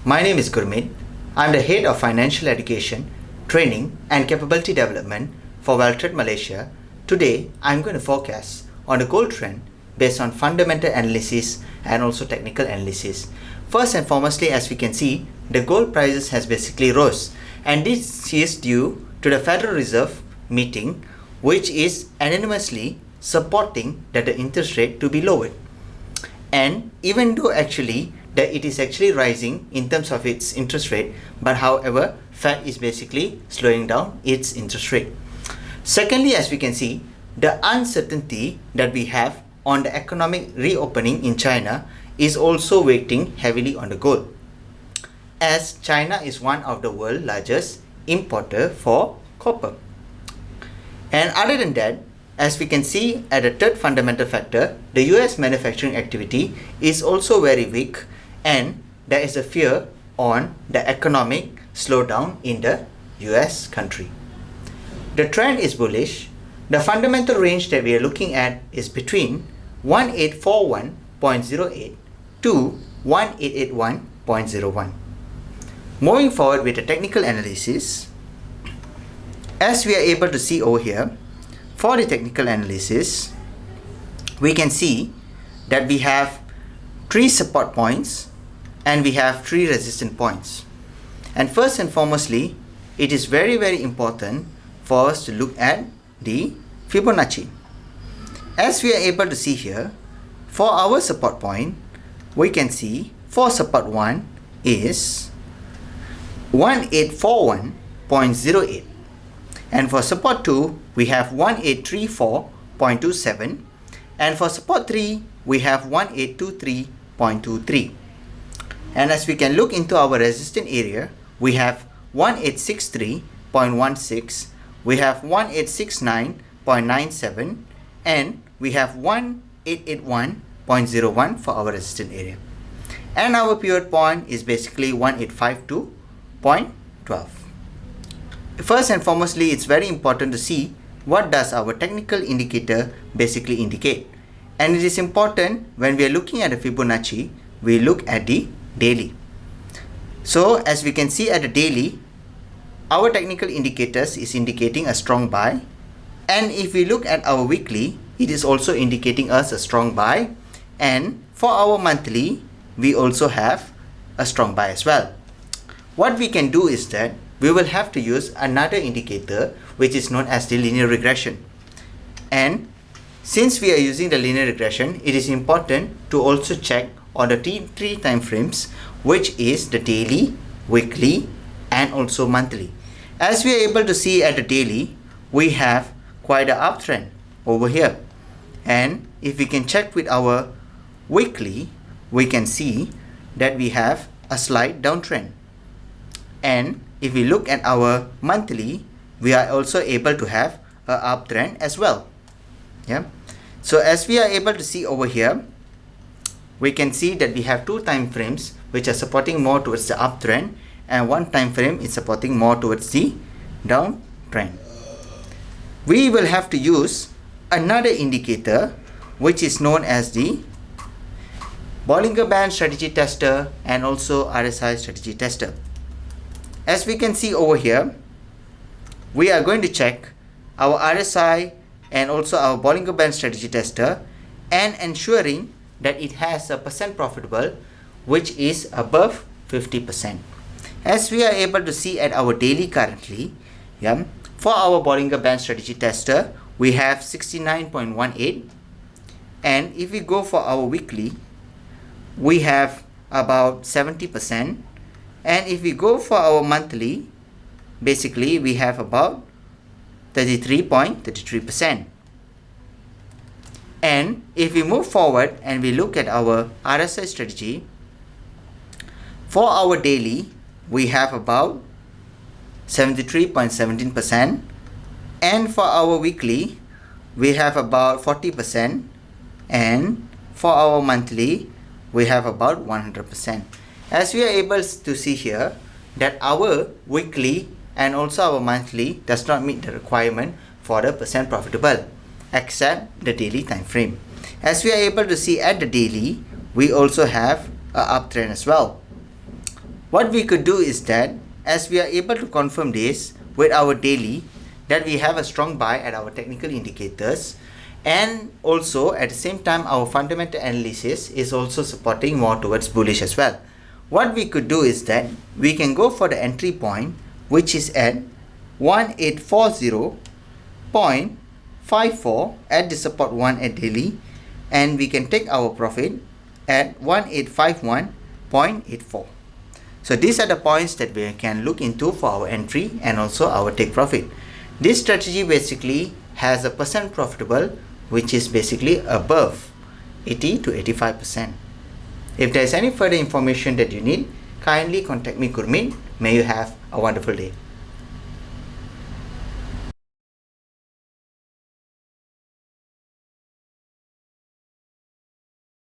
My name is Gurmeet. I'm the Head of Financial Education, Training and Capability Development for Battered Malaysia. Today, I'm going to focus on the gold trend based on fundamental analysis and also technical analysis. First and foremostly, as we can see, the gold prices has basically rose, and this is due to the Federal Reserve meeting, which is unanimously supporting that the interest rate to be lowered. And even though actually that it is actually rising in terms of its interest rate, but however, Fed is basically slowing down its interest rate. Secondly, as we can see, the uncertainty that we have on the economic reopening in China is also weighting heavily on the gold, as China is one of the world's largest importer for copper. And other than that, as we can see at the third fundamental factor, the US manufacturing activity is also very weak, and there is a fear on the economic slowdown in the US country. The trend is bullish. The fundamental range that we are looking at is between 1841.08 to 1881.01. Moving forward with the technical analysis, as we are able to see over here, for the technical analysis, we can see that we have 3 support points and we have 3 resistance points. And first and foremostly, it is very important for us to look at the Fibonacci. As we are able to see here, for our support point, we can see for support 1 is 1841.08, and for support 2 we have 1834.27, and for support 3 we have 1823.23. and as we can look into our resistance area, we have 1863.16, we have 1869.97, and we have 1881.01 for our resistance area, and our pivot point is basically 1852.12. First and foremostly, it's very important to see what does our technical indicator basically indicate. And it is important when we are looking at the Fibonacci, we look at the daily. So as we can see at the daily, our technical indicators is indicating a strong buy. And if we look at our weekly, it is also indicating us a strong buy. And for our monthly, we also have a strong buy as well. What we can do is that we will have to use another indicator, which is known as the linear regression. And since we are using the linear regression, it is important to also check on the 3 time frames, which is the daily, weekly, and also monthly. As we are able to see at the daily, we have quite an uptrend over here. And if we can check with our weekly, we can see that we have a slight downtrend. And if we look at our monthly, we are also able to have an uptrend as well. Yeah. So as we are able to see over here, we can see that we have 2 time frames which are supporting more towards the uptrend, and 1 time frame is supporting more towards the downtrend. We will have to use another indicator which is known as the Bollinger Band Strategy Tester and also RSI Strategy Tester. As we can see over here, we are going to check our RSI and also our Bollinger Band Strategy Tester and ensuring that it has a percent profitable which is above 50%. As we are able to see at our daily currently, for our Bollinger Band Strategy Tester, we have 69.18, and if we go for our weekly, we have about 70%, and if we go for our monthly, basically we have about 33.33%. And if we move forward and we look at our RSI strategy, for our daily, we have about 73.17%, and for our weekly, we have about 40%, and for our monthly, we have about 100%. As we are able to see here, that our weekly and also our monthly does not meet the requirement for the percent profitable, except the daily time frame. As we are able to see at the daily, we also have an uptrend as well. What we could do is that as we are able to confirm this with our daily, that we have a strong buy at our technical indicators, and also at the same time our fundamental analysis is also supporting more towards bullish as well. What we could do is that we can go for the entry point, which is at 1840.54 at the support 1 at daily, and we can take our profit at 1851.84. So these are the points that we can look into for our entry and also our take profit. This strategy basically has a percent profitable which is basically above 80 to 85%. If there is any further information that you need, kindly contact me, Gurmeet. May you have a wonderful day.